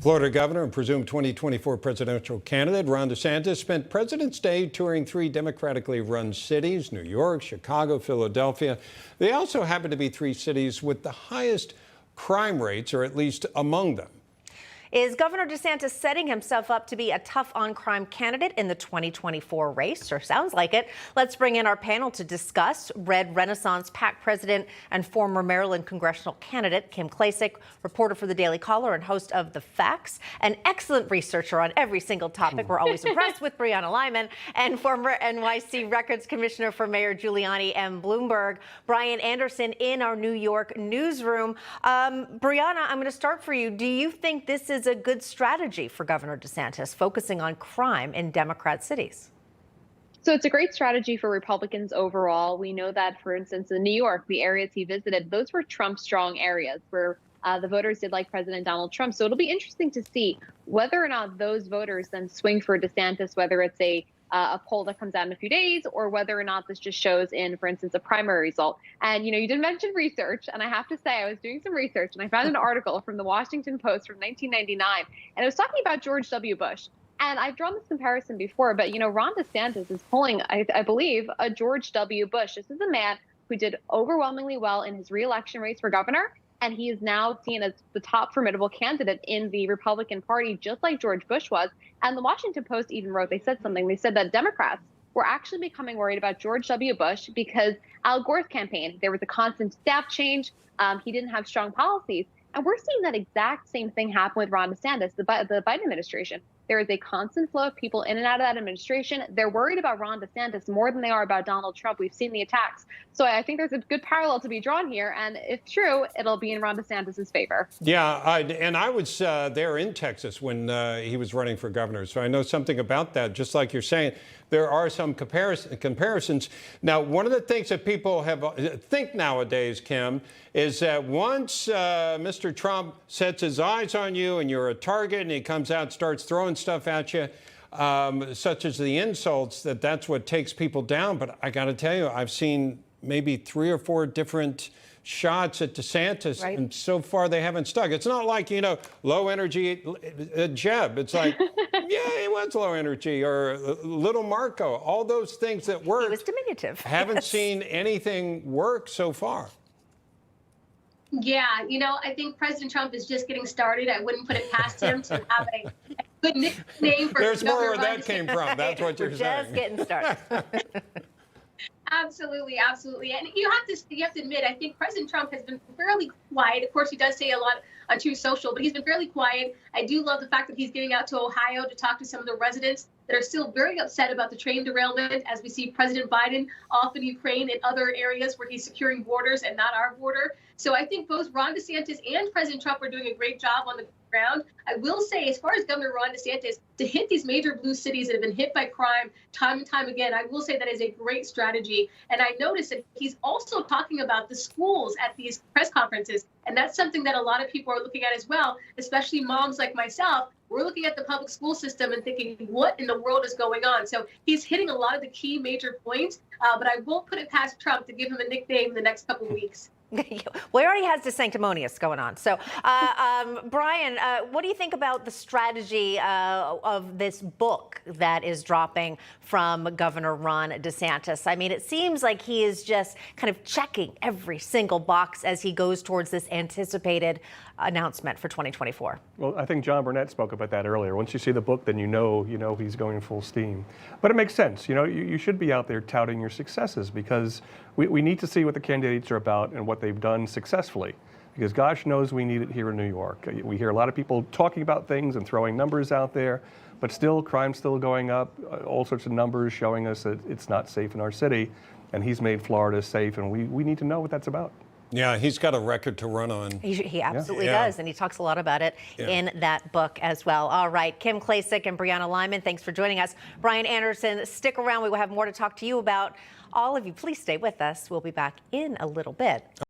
Florida governor and presumed 2024 presidential candidate Ron DeSantis spent President's Day touring 3 democratically run cities, New York, Chicago, Philadelphia. They also happen to be 3 cities with the highest crime rates, or at least among them. Is Governor DeSantis setting himself up to be a tough on-crime candidate in the 2024 race? Or sounds like it. Let's bring in our panel to discuss. Red Renaissance PAC president and former Maryland congressional candidate Kim Klacik, reporter for the Daily Caller and host of The Facts, an excellent researcher on every single topic. We're always impressed with Brianna Lyman, and former NYC Records Commissioner for Mayor Giuliani and Bloomberg, Brian Andersson in our New York newsroom. Brianna, I'm going to start for you. Do you think this is a good strategy for Governor DeSantis, focusing on crime in Democrat cities? So it's a great strategy for Republicans overall. We know that, for instance, in New York, the areas he visited, those were Trump-strong areas where the voters did like President Donald Trump. So it'll be interesting to see whether or not those voters then swing for DeSantis, whether it's a poll that comes out in a few days, or whether or not this just shows in, for instance, a primary result. And, you did mention research, and I have to say I was doing some research, and I found an article from the Washington Post from 1999, and it was talking about George W. Bush. And I've drawn this comparison before, but, Ron DeSantis is polling, I believe, a George W. Bush. This is a man who did overwhelmingly well in his reelection race for governor, and he is now seen as the top formidable candidate in the Republican Party, just like George Bush was. And the Washington Post even wrote, they said that Democrats were actually becoming worried about George W. Bush because Al Gore's campaign, there was a constant staff change. He didn't have strong policies. And we're seeing that exact same thing happen with Ron DeSantis, the Biden administration. There is a constant flow of people in and out of that administration. They're worried about Ron DeSantis more than they are about Donald Trump. We've seen the attacks. So I think there's a good parallel to be drawn here. And if true, it'll be in Ron DeSantis' favor. Yeah, I was there in Texas when he was running for governor. So I know something about that. Just like you're saying, there are some comparisons. Now, one of the things that people think nowadays, Kim, is that once Mr. Trump sets his eyes on you and you're a target and he comes out and starts throwing stuff at you, such as the insults, that's what takes people down. But I got to tell you, I've seen maybe 3 or 4 different shots at DeSantis, right, and so far they haven't stuck. It's not like, low energy Jeb. It's like, yeah, he was low energy, or little Marco. All those things that work. He was diminutive. Haven't seen anything work so far. Yeah, I think President Trump is just getting started. I wouldn't put it past him to have a good nickname for There's more where that came from. That's what you're saying. Just getting started. Absolutely, absolutely. And you have to admit, I think President Trump has been fairly quiet. Of course, he does say a lot on Truth Social, but he's been fairly quiet. I do love the fact that he's getting out to Ohio to talk to some of the residents that are still very upset about the train derailment, as we see President Biden off in Ukraine and other areas where he's securing borders and not our border. So I think both Ron DeSantis and President Trump are doing a great job on the ground. I will say, as far as Governor Ron DeSantis, to hit these major blue cities that have been hit by crime time and time again, I will say that is a great strategy. And I noticed that he's also talking about the schools at these press conferences. And that's something that a lot of people are looking at as well, especially moms like myself. We're looking at the public school system and thinking, what in the world is going on? So he's hitting a lot of the key major points, but I won't put it past Trump to give him a nickname in the next couple of weeks. Well, he already has the sanctimonious going on. So, Brian, what do you think about the strategy of this book that is dropping from Governor Ron DeSantis? I mean, it seems like he is just kind of checking every single box as he goes towards this anticipated announcement for 2024. Well, I think John Burnett spoke about that earlier. Once you see the book, then you know he's going full steam. But it makes sense. You should be out there touting your successes, because we need to see what the candidates are about and what they've done successfully. Because gosh knows we need it here in New York. We hear a lot of people talking about things and throwing numbers out there, but still, crime's still going up. All sorts of numbers showing us that it's not safe in our city, and he's made Florida safe, and we need to know what that's about. Yeah, he's got a record to run on. He absolutely does, and he talks a lot about it in that book as well. All right, Kim Klacik and Brianna Lyman, thanks for joining us. Brian Andersson, stick around. We will have more to talk to you about. All of you, please stay with us. We'll be back in a little bit.